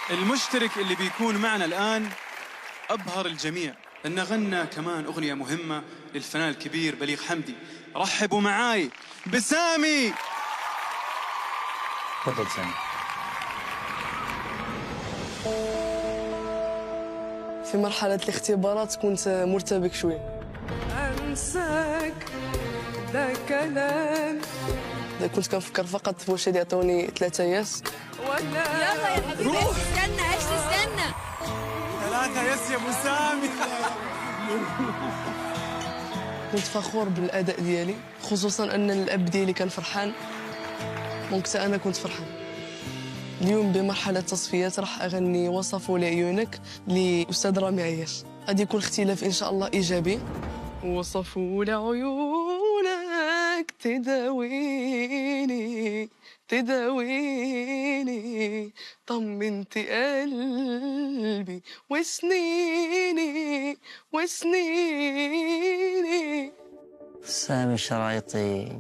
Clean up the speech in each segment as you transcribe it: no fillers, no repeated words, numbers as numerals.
المشترك اللي بيكون معنا الآن أبهر الجميع، لأنه غنى كمان أغنية مهمة للفنان الكبير بليغ حمدي. رحبوا معاي بسامي. تفضل سامي. في مرحلة الاختبارات كنت مرتبك شوية. أنساك ده كلام. كنت كنفكر فقط في واش يعطوني 3 ياس. ولا يلا يا حبيبي استنى ايش تستنى 3 ياس يا ابو سامي. كنت فخور بالأداء ديالي، خصوصا أن الأب ديالي كان فرحان، دونك أنا كنت فرحان. اليوم بمرحلة تصفيات راح أغني وصفوا لعيونك لأستاذ رامي عياش. غادي يكون اختلاف إن شاء الله إيجابي. وصفوا لعيونك تداويني تداويني، طمنت قلبي وسنيني وسنيني. سامي الشرايطي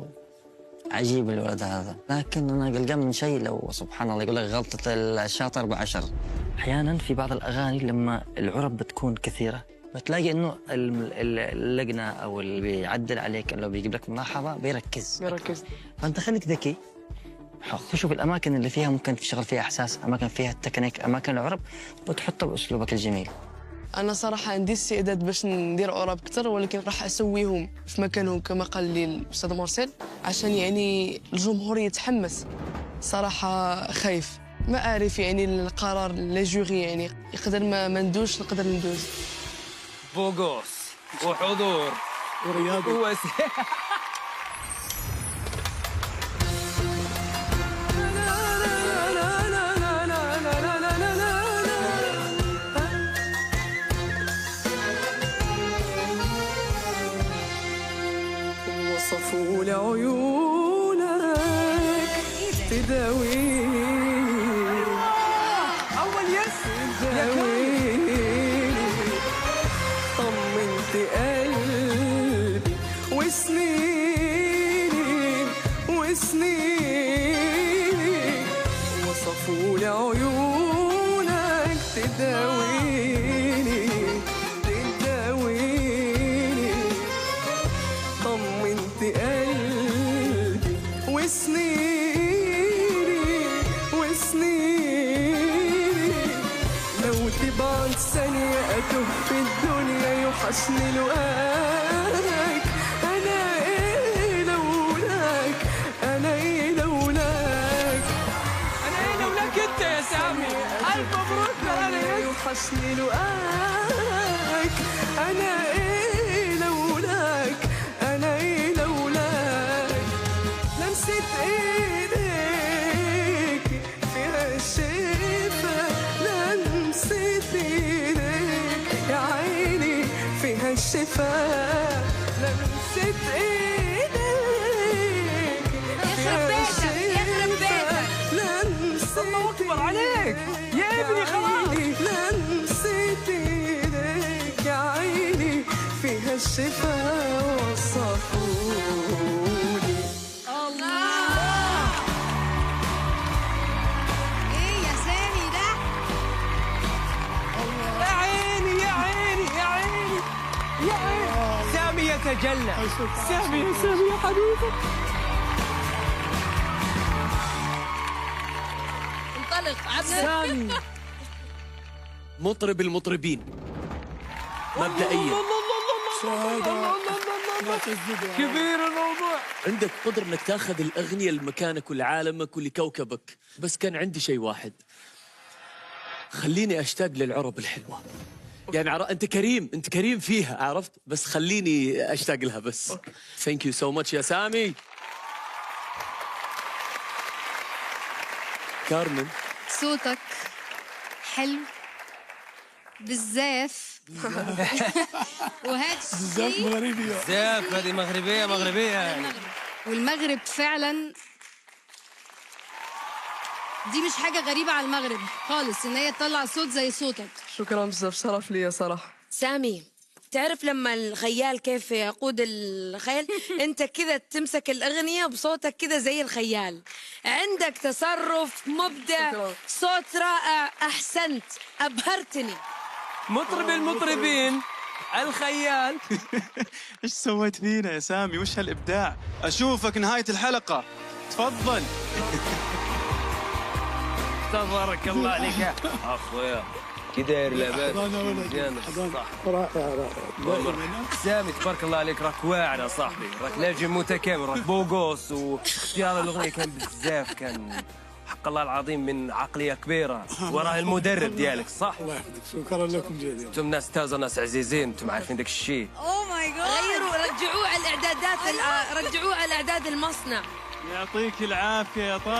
عجيب الولد هذا، لكن انا قلقان من شيء. لو سبحان الله يقول لك غلطة الشاطر ب10. احيانا في بعض الاغاني لما العرب بتكون كثيرة بتلاقي انه اللجنة او اللي بيعدل عليك لو بيجيب لك ملاحظة بيركز. فانت خليك ذكي، تشوف الاماكن اللي فيها ممكن تشتغل فيها احساس، اماكن فيها التكنيك، اماكن العرب، وتحطها باسلوبك الجميل. أنا صراحة عندي استعداد باش ندير عرب أكثر، ولكن راح أسويهم في مكانهم كما قال لي الأستاذ مارسيل، عشان يعني الجمهور يتحمس. صراحة خايف، ما أعرف يعني القرار لا جوري، يعني يقدر ما ندوش، نقدر ندوز. فوقوس وحضور ورياضي وصفوا لعيونك تداويني. أول يس تداويني، طمنت قلبي وسنيني وسنيني. وصفوا لعيونك تداويني تداويني، طمنت قلبي وسنيني وسنيني. لو تبعد ثانية أتوه في الدنيا يوحشني لقاك. أنا إيه لولاك، أنا إيه لولاك، أنا إيه لولاك أنت يا سامي. ألف مبروك أنا يوحشني لقاك. أنا إيه لولاك، أنا إيه لولاك. لمسة إيديك فيها الشفا، لمسة إيديك يا عيني فيها الشفا. لمسة إيديك فيها الشفا، لمسة الله أكبر عليك يا ابني خلاص. لمسة إيديك يا عيني فيها الشفا. وصفوني الله. ايه يا سامي ده؟ يا عيني يا عيني يا عيني يا عيني. سامي يتجلى، سامي يا سامي يا حبيبي. انطلق عبد سامي مطرب المطربين مبدئيا. كبير الموضوع. عندك قدرة انك تاخذ الاغنية لمكانك ولعالمك ولكوكبك، بس كان عندي شيء واحد، خليني اشتاق للعرب الحلوة. يعني انت كريم، انت كريم فيها، عرفت؟ بس خليني اشتاق لها بس. ثانك يو سو ماتش يا سامي. كارمن صوتك حلو بالزاف. وهذا الشيء زاف، هذه مغربية يعني. والمغرب فعلا دي مش حاجة غريبة على المغرب خالص ان هي تطلع صوت زي صوتك. شكرا بزاف، شرف ليا صراحة. سامي، تعرف لما الخيال كيف يقود الخيل؟ انت كذا تمسك الاغنيه بصوتك كذا زي الخيال، عندك تصرف مبدع، صوت رائع، احسنت، ابهرتني. مطرب المطربين الخيال. ايش سويت فينا يا سامي؟ وش هالابداع؟ اشوفك نهايه الحلقه، تفضل. تبارك الله عليك يا اخويا. كداير لاباس مزيان صح. رائع. سامي تبارك الله عليك، راك واعر صاحبي، راك لاجم متكامل، راك بوغوس، واختيار الاغنيه كان بزاف، كان حق الله العظيم من عقليه كبيره وراه المدرب ديالك صح. الله يحفظك، شكرا لكم جزيلا. انتم ناس تازه، ناس عزيزين، انتم عارفين داك الشيء. اوه ماي جاد. غيروا، رجعوه على الاعدادات، رجعوه على اعداد المصنع. يعطيك العافيه يا طارق.